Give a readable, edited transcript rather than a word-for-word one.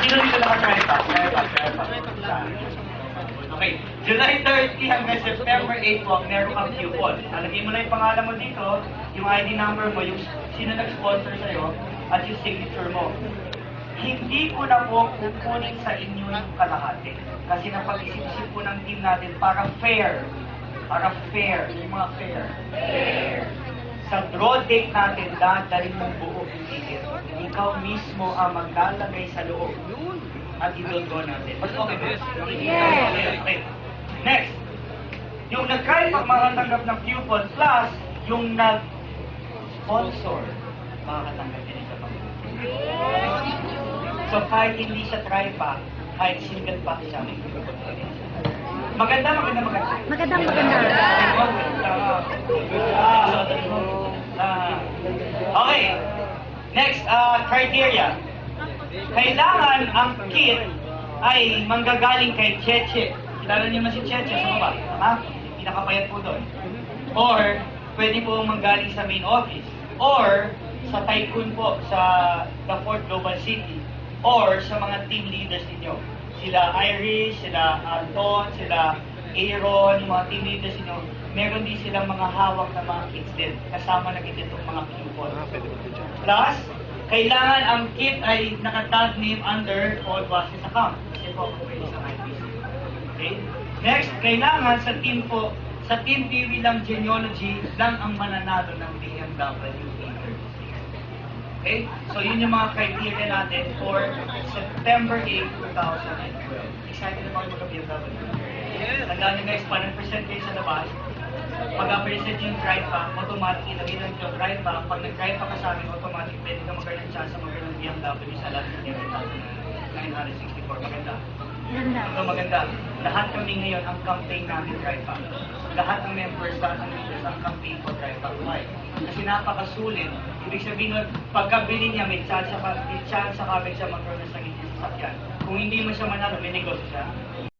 Sino dito naka-try pa? Okay. July 30 hanggang September 8 po, meron kang coupon. Nalagay mo na yung pangalan mo dito, yung ID number mo, yung sino nag-sponsor sa'yo, at yung signature mo. Hindi ko na po kukunin sa inyo yung kalahati. Kasi napag-isip-isip po ng team natin para fair. Para fair. Yung mga fair. Sa draw date natin, dadalhin mong buo yung ticket. Ikaw mismo ang maglalagay sa loob. At i-draw natin. Okay, boss? Yes! Okay. Next. Yung nag-try pag makatanggap ng coupon plus yung nag-sponsor, makakatanggap din ito pa. So kahit hindi siya try pack, kahit single pack siya, may coupon pa rin. Maganda. Magandang. Okay. Next, criteria. Kailangan ang kit ay manggagaling kay Cheche. Kilala niyo na si Cheche sa baba, ha? Pinakapayat po doon. Or, pwede po manggaling sa main office. Or, sa Tycoon po, sa The Fort Global City. Or, sa mga team leaders ninyo. Sila Irish, sila Anton, sila Aaron, yung mga team leaders ninyo. Meron din silang mga hawak na mga kits din. Kasama na din itong mga coupon. Plus, kailangan ang kit ay nakatag name under all buses account. Kasi po, pwede sa IPC. Okay? Next, kailangan sa team po, sa Team PV lang Genealogy lang ang mananalo ng BMW E36. Okay? So, yun yung mga criteria natin for September 8, 2012. Excited na mga mag-BMW. Tandaan nyo guys, parang percent kayo sa labas. Pag-present yung drive pa, automatic ilagay lang yung drive pa. Pag nag-drive pa ka sa amin, automatic pwede ka magkaroon ng chance sa magkaroon ng BMW sa lahat ng 964. Maganda. Ito maganda. Lahat kami ngayon, ang campaign namin drive pa. Lahat ng members, lahat ng leaders, ang campaign ko drive pa. Why? Kasi napakasulit. Ibig sabihin nun, pagkabili niya, may chance sa kagad siya magkaroon ng sakit sa sasakyan. Kung hindi mo siya manalo, may negosyo siya.